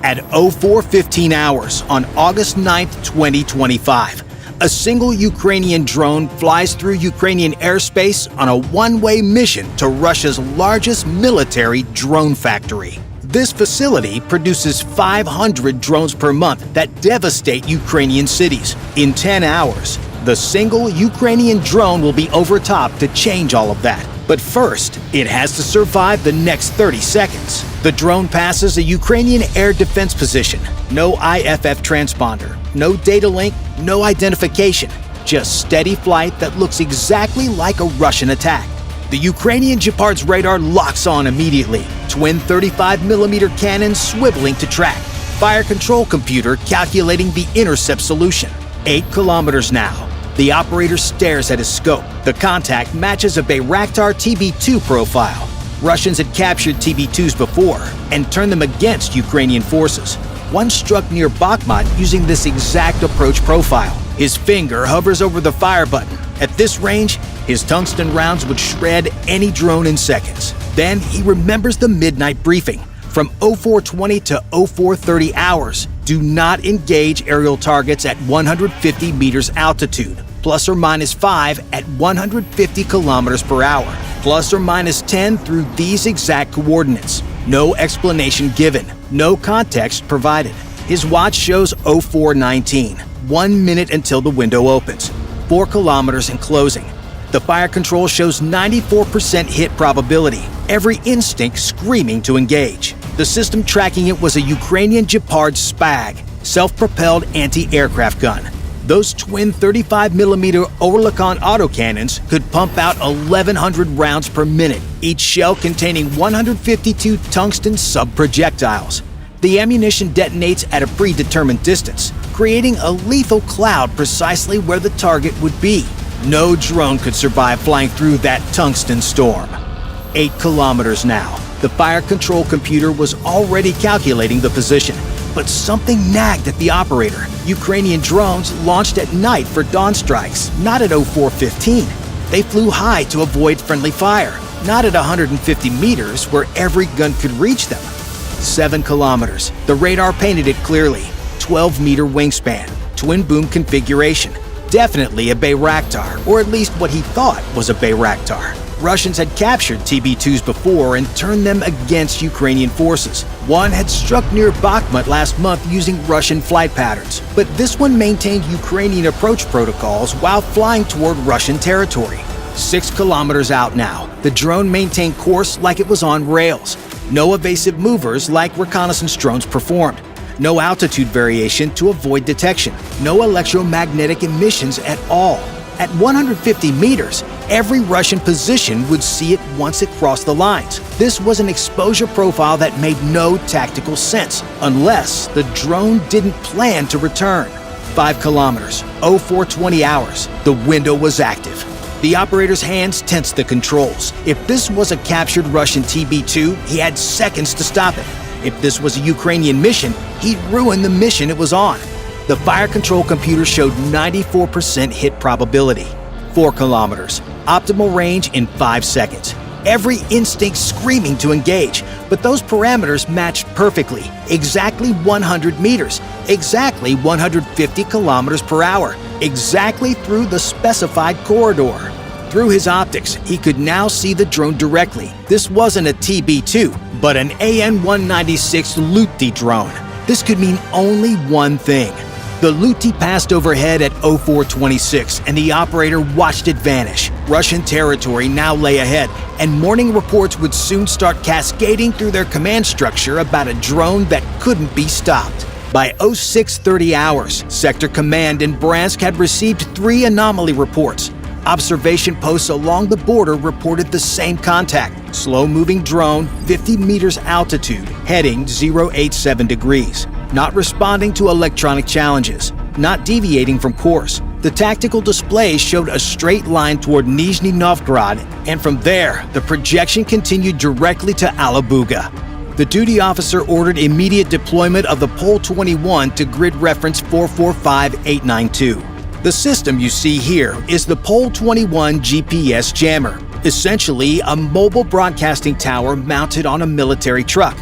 At 04:15 hours on August 9, 2025, a single Ukrainian drone flies through Ukrainian airspace on a one-way mission to Russia's largest military drone factory. This facility produces 500 drones per month that devastate Ukrainian cities. In 10 hours, the single Ukrainian drone will be overtopped to change all of that. But first, it has to survive the next 30 seconds. The drone passes a Ukrainian air defense position. No IFF transponder, no data link, no identification. Just steady flight that looks exactly like a Russian attack. The Ukrainian Gepard's radar locks on immediately. Twin 35mm cannons swiveling to track. Fire control computer calculating the intercept solution. 8 kilometers now. The operator stares at his scope. The contact matches a Bayraktar TB2 profile. Russians had captured TB2s before and turned them against Ukrainian forces. One struck near Bakhmut using this exact approach profile. His finger hovers over the fire button. At this range, his tungsten rounds would shred any drone in seconds. Then he remembers the midnight briefing. From 0420 to 0430 hours, do not engage aerial targets at 150 meters altitude, plus or minus 5 at 150 kilometers per hour, plus or minus 10 through these exact coordinates. No explanation given, no context provided. His watch shows 0419, 1 minute until the window opens, 4 kilometers and closing. The fire control shows 94% hit probability, every instinct screaming to engage. The system tracking it was a Ukrainian Gepard SPAG, self-propelled anti-aircraft gun. Those twin 35mm Oerlikon autocannons could pump out 1,100 rounds per minute, each shell containing 152 tungsten sub-projectiles. The ammunition detonates at a predetermined distance, creating a lethal cloud precisely where the target would be. No drone could survive flying through that tungsten storm. 8 kilometers now. The fire control computer was already calculating the position, but something nagged at the operator. Ukrainian drones launched at night for dawn strikes, not at 0415. They flew high to avoid friendly fire, not at 150 meters where every gun could reach them. 7 kilometers. The radar painted it clearly. 12-meter wingspan, twin boom configuration. Definitely a Bayraktar, or at least what he thought was a Bayraktar. Russians had captured TB2s before and turned them against Ukrainian forces. One had struck near Bakhmut last month using Russian flight patterns, but this one maintained Ukrainian approach protocols while flying toward Russian territory. 6 kilometers out now, the drone maintained course like it was on rails. No evasive movers like reconnaissance drones performed. No altitude variation to avoid detection. No electromagnetic emissions at all. At 150 meters, every Russian position would see it once it crossed the lines. This was an exposure profile that made no tactical sense, unless the drone didn't plan to return. 5 kilometers, 0420 hours, the window was active. The operator's hands tensed the controls. If this was a captured Russian TB2, he had seconds to stop it. If this was a Ukrainian mission, he'd ruin the mission it was on. The fire control computer showed 94% hit probability. 4 kilometers, optimal range in 5 seconds. Every instinct screaming to engage, but those parameters matched perfectly. Exactly 100 meters, exactly 150 kilometers per hour, exactly through the specified corridor. Through his optics, he could now see the drone directly. This wasn't a TB2, but an AN-196 Liutyi drone. This could mean only one thing. The Liutyi passed overhead at 0426, and the operator watched it vanish. Russian territory now lay ahead, and morning reports would soon start cascading through their command structure about a drone that couldn't be stopped. By 0630 hours, Sector Command in Bryansk had received 3 anomaly reports. Observation posts along the border reported the same contact. Slow-moving drone, 50 meters altitude, heading 087 degrees. Not responding to electronic challenges. Not deviating from course. The tactical displays showed a straight line toward Nizhny Novgorod, and from there, the projection continued directly to Alabuga. The duty officer ordered immediate deployment of the Pol-21 to grid reference 445892. The system you see here is the Pol-21 GPS jammer, essentially a mobile broadcasting tower mounted on a military truck.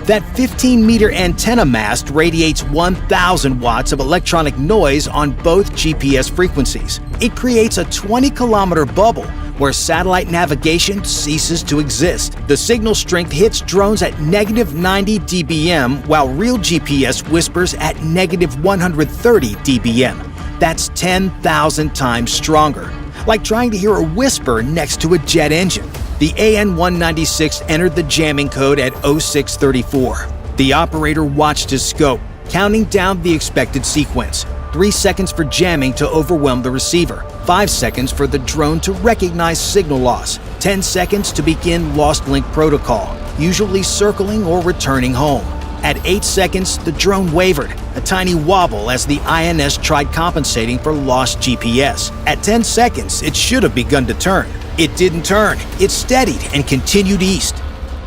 That 15-meter antenna mast radiates 1,000 watts of electronic noise on both GPS frequencies. It creates a 20-kilometer bubble where satellite navigation ceases to exist. The signal strength hits drones at -90 dBm, while real GPS whispers at -130 dBm. That's 10,000 times stronger, like trying to hear a whisper next to a jet engine. The AN-196 entered the jamming code at 0634. The operator watched his scope, counting down the expected sequence. 3 seconds for jamming to overwhelm the receiver, 5 seconds for the drone to recognize signal loss, 10 seconds to begin lost link protocol, usually circling or returning home. At 8 seconds, the drone wavered, a tiny wobble as the INS tried compensating for lost GPS. At 10 seconds, it should have begun to turn. It didn't turn. It steadied and continued east.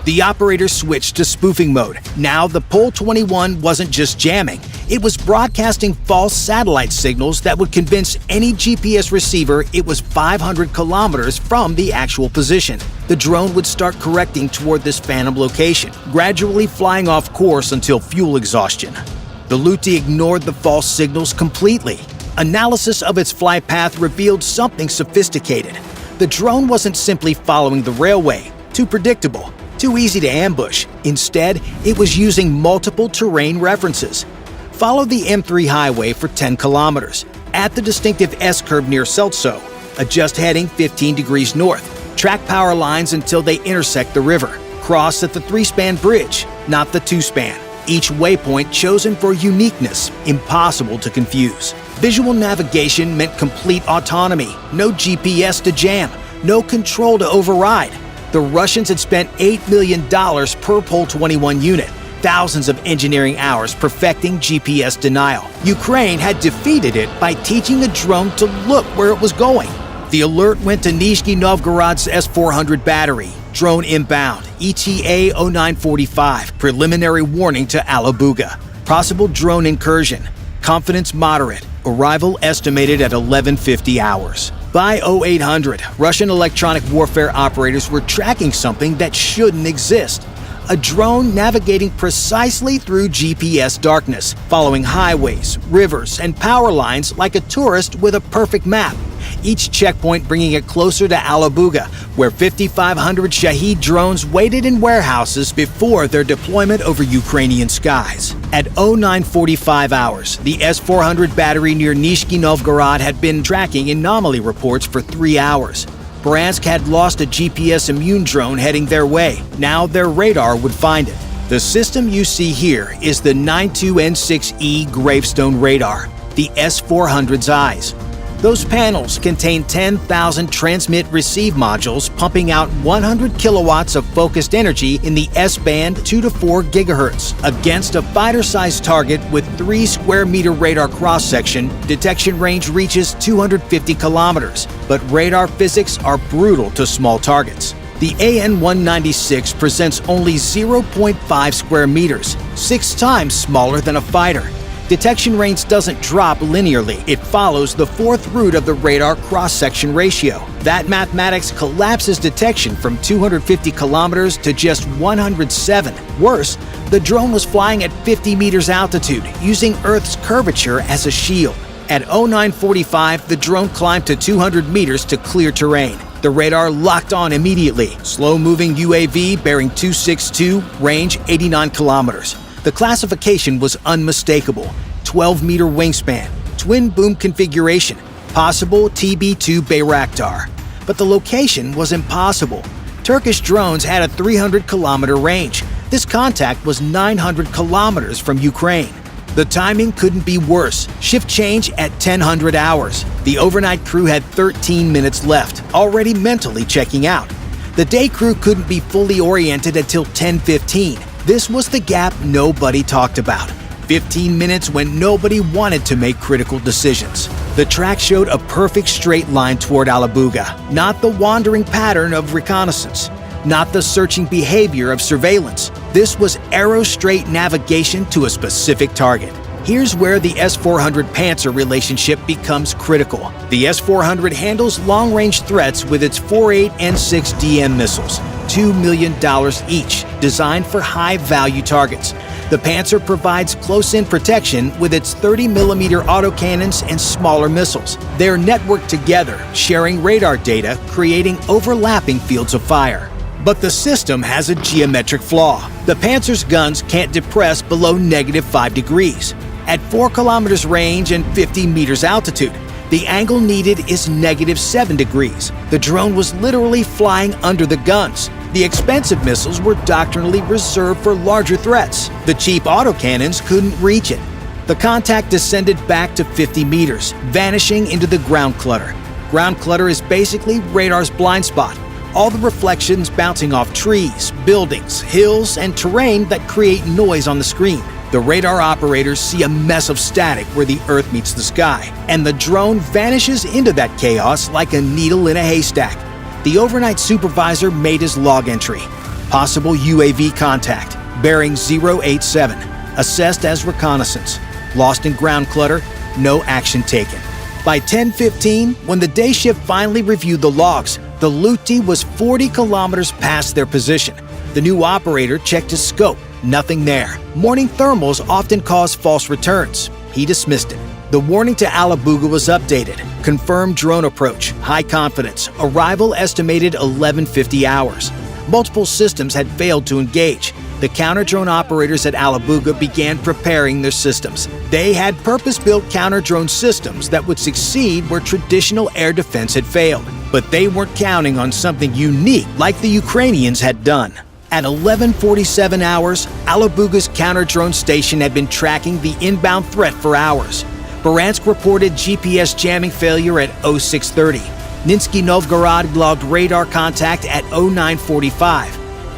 The operator switched to spoofing mode. Now, the Pole 21 wasn't just jamming. It was broadcasting false satellite signals that would convince any GPS receiver it was 500 kilometers from the actual position. The drone would start correcting toward this phantom location, gradually flying off course until fuel exhaustion. The Liutyi ignored the false signals completely. Analysis of its flight path revealed something sophisticated. The drone wasn't simply following the railway, too predictable, too easy to ambush. Instead, it was using multiple terrain references. Follow the M3 highway for 10 kilometers. At the distinctive S-curve near Seltso, adjust heading 15 degrees north. Track power lines until they intersect the river. Cross at the 3-span bridge, not the 2-span. Each waypoint chosen for uniqueness, impossible to confuse. Visual navigation meant complete autonomy. No GPS to jam, no control to override. The Russians had spent $8 million per Pole 21 unit, thousands of engineering hours perfecting GPS denial. Ukraine had defeated it by teaching a drone to look where it was going. The alert went to Nizhny Novgorod's S-400 battery. Drone inbound, ETA 0945, preliminary warning to Alabuga. Possible drone incursion, confidence moderate, arrival estimated at 1150 hours. By 0800, Russian electronic warfare operators were tracking something that shouldn't exist. A drone navigating precisely through GPS darkness, following highways, rivers, and power lines like a tourist with a perfect map. Each checkpoint bringing it closer to Alabuga, where 5,500 Shahed drones waited in warehouses before their deployment over Ukrainian skies. At 0945 hours, the S-400 battery near Nizhny Novgorod had been tracking anomaly reports for 3 hours. Bryansk had lost a GPS-immune drone heading their way. Now their radar would find it. The system you see here is the 92N6E Gravestone radar, the S-400's eyes. Those panels contain 10,000 transmit-receive modules pumping out 100 kilowatts of focused energy in the S-band 2 to 4 gigahertz. Against a fighter-sized target with 3 square meter radar cross-section, detection range reaches 250 kilometers, but radar physics are brutal to small targets. The AN-196 presents only 0.5 square meters, 6 times smaller than a fighter. Detection range doesn't drop linearly. It follows the fourth root of the radar cross-section ratio. That mathematics collapses detection from 250 kilometers to just 107. Worse, the drone was flying at 50 meters altitude, using Earth's curvature as a shield. At 0945, the drone climbed to 200 meters to clear terrain. The radar locked on immediately. Slow-moving UAV bearing 262, range 89 kilometers. The classification was unmistakable: 12-meter wingspan, twin boom configuration, possible TB2 Bayraktar. But the location was impossible. Turkish drones had a 300-kilometer range. This contact was 900 kilometers from Ukraine. The timing couldn't be worse. Shift change at 1000 hours. The overnight crew had 13 minutes left, already mentally checking out. The day crew couldn't be fully oriented until 10:15. This was the gap nobody talked about. 15 minutes when nobody wanted to make critical decisions. The track showed a perfect straight line toward Alabuga, not the wandering pattern of reconnaissance, not the searching behavior of surveillance. This was arrow-straight navigation to a specific target. Here's where the S-400 Panzer relationship becomes critical. The S-400 handles long-range threats with its 48 N6 DM missiles, $2 million each, designed for high-value targets. The Panzer provides close-in protection with its 30mm autocannons and smaller missiles. They're networked together, sharing radar data, creating overlapping fields of fire. But the system has a geometric flaw. The Panzer's guns can't depress below -5 degrees. At 4 kilometers range and 50 meters altitude, the angle needed is -7 degrees. The drone was literally flying under the guns. The expensive missiles were doctrinally reserved for larger threats. The cheap autocannons couldn't reach it. The contact descended back to 50 meters, vanishing into the ground clutter. Ground clutter is basically radar's blind spot. All the reflections bouncing off trees, buildings, hills, and terrain that create noise on the screen. The radar operators see a mess of static where the Earth meets the sky, and the drone vanishes into that chaos like a needle in a haystack. The overnight supervisor made his log entry. Possible UAV contact, bearing 087, assessed as reconnaissance. Lost in ground clutter, no action taken. By 10:15, when the day shift finally reviewed the logs, the Liutyi was 40 kilometers past their position. The new operator checked his scope. Nothing there. Morning thermals often cause false returns. He dismissed it. The warning to Alabuga was updated. Confirmed drone approach, high confidence, arrival estimated 1150 hours. Multiple systems had failed to engage. The counter-drone operators at Alabuga began preparing their systems. They had purpose-built counter-drone systems that would succeed where traditional air defense had failed. But they weren't counting on something unique like the Ukrainians had done. At 11:47 hours, Alabuga's counter-drone station had been tracking the inbound threat for hours. Bryansk reported GPS jamming failure at 0630. Nizhny Novgorod logged radar contact at 0945.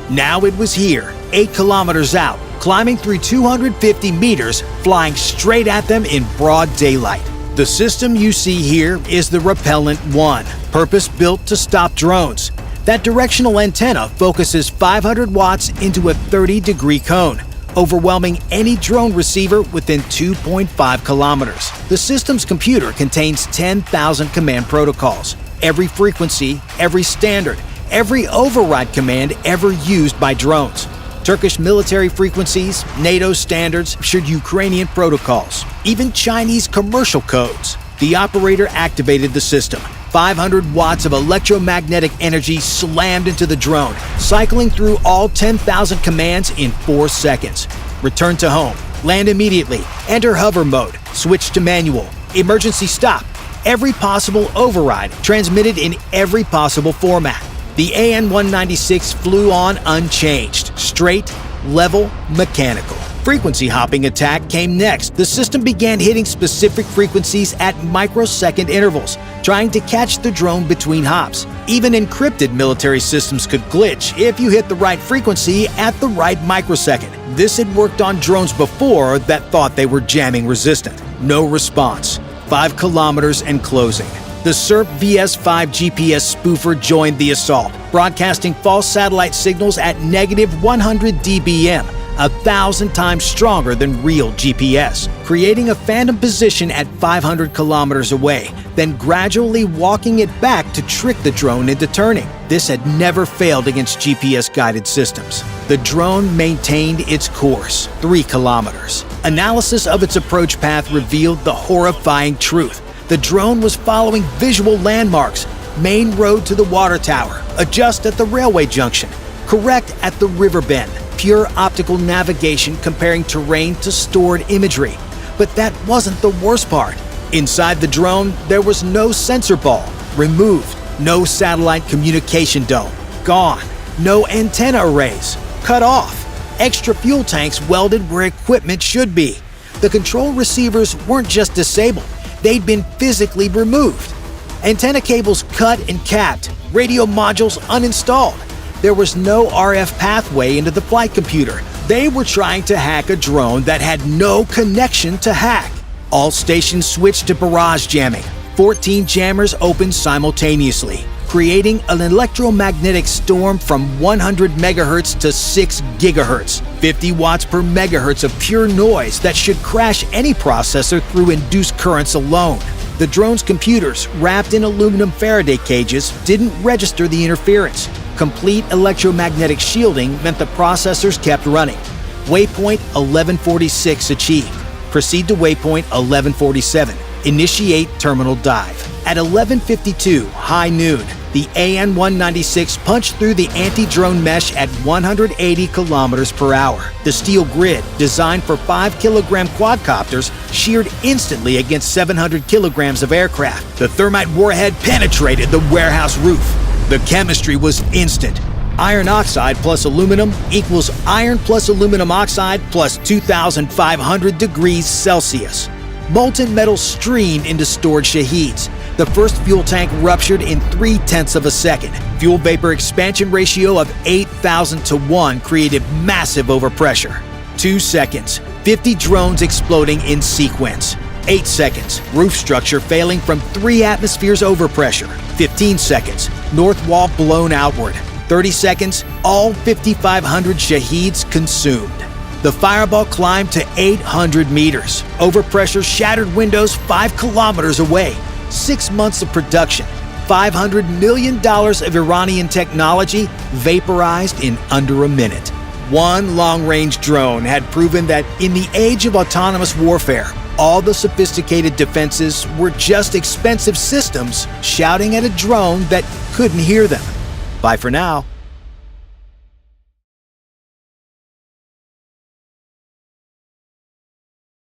Now it was here, 8 kilometers out, climbing through 250 meters, flying straight at them in broad daylight. The system you see here is the Repellent 1, purpose-built to stop drones. That directional antenna focuses 500 watts into a 30-degree cone, overwhelming any drone receiver within 2.5 kilometers. The system's computer contains 10,000 command protocols. Every frequency, every standard, every override command ever used by drones. Turkish military frequencies, NATO standards, shared Ukrainian protocols, even Chinese commercial codes. The operator activated the system. 500 watts of electromagnetic energy slammed into the drone, cycling through all 10,000 commands in 4 seconds. Return to home. Land immediately. Enter hover mode. Switch to manual. Emergency stop. Every possible override transmitted in every possible format. The AN-196 flew on unchanged, straight, level, mechanical. Frequency hopping attack came next. The system began hitting specific frequencies at microsecond intervals, trying to catch the drone between hops. Even encrypted military systems could glitch if you hit the right frequency at the right microsecond. This had worked on drones before that thought they were jamming resistant. No response. 5 kilometers and closing. The SERP VS-5 GPS spoofer joined the assault, broadcasting false satellite signals at -100 dBm, 1,000 times stronger than real GPS, creating a phantom position at 500 kilometers away, then gradually walking it back to trick the drone into turning. This had never failed against GPS-guided systems. The drone maintained its course, 3 kilometers. Analysis of its approach path revealed the horrifying truth. The drone was following visual landmarks: main road to the water tower, adjust at the railway junction, correct at the river bend. Pure optical navigation comparing terrain to stored imagery. But that wasn't the worst part. Inside the drone, there was no sensor ball, removed. No satellite communication dome, gone. No antenna arrays, cut off. Extra fuel tanks welded where equipment should be. The control receivers weren't just disabled, they'd been physically removed. Antenna cables cut and capped, radio modules uninstalled. There was no RF pathway into the flight computer. They were trying to hack a drone that had no connection to hack. All stations switched to barrage jamming. 14 jammers opened simultaneously, creating an electromagnetic storm from 100 megahertz to 6 gigahertz, 50 watts per megahertz of pure noise that should crash any processor through induced currents alone. The drone's computers, wrapped in aluminum Faraday cages, didn't register the interference. Complete electromagnetic shielding meant the processors kept running. Waypoint 1146 achieved. Proceed to waypoint 1147. Initiate terminal dive. At 11:52, high noon, the AN-196 punched through the anti-drone mesh at 180 kilometers per hour. The steel grid, designed for 5-kilogram quadcopters, sheared instantly against 700 kilograms of aircraft. The thermite warhead penetrated the warehouse roof. The chemistry was instant. Iron oxide plus aluminum equals iron plus aluminum oxide plus 2,500 degrees Celsius. Molten metal streamed into stored Shaheds. The first fuel tank ruptured in 0.3 of a second. Fuel vapor expansion ratio of 8,000 to 1 created massive overpressure. 2 seconds, 50 drones exploding in sequence. 8 seconds, roof structure failing from 3 atmospheres overpressure. 15 seconds, north wall blown outward. 30 seconds, all 5,500 Shaheds consumed. The fireball climbed to 800 meters. Overpressure shattered windows 5 kilometers away. 6 months of production, $500 million of Iranian technology vaporized in under a minute. One long-range drone had proven that in the age of autonomous warfare, all the sophisticated defenses were just expensive systems shouting at a drone that couldn't hear them. Bye for now.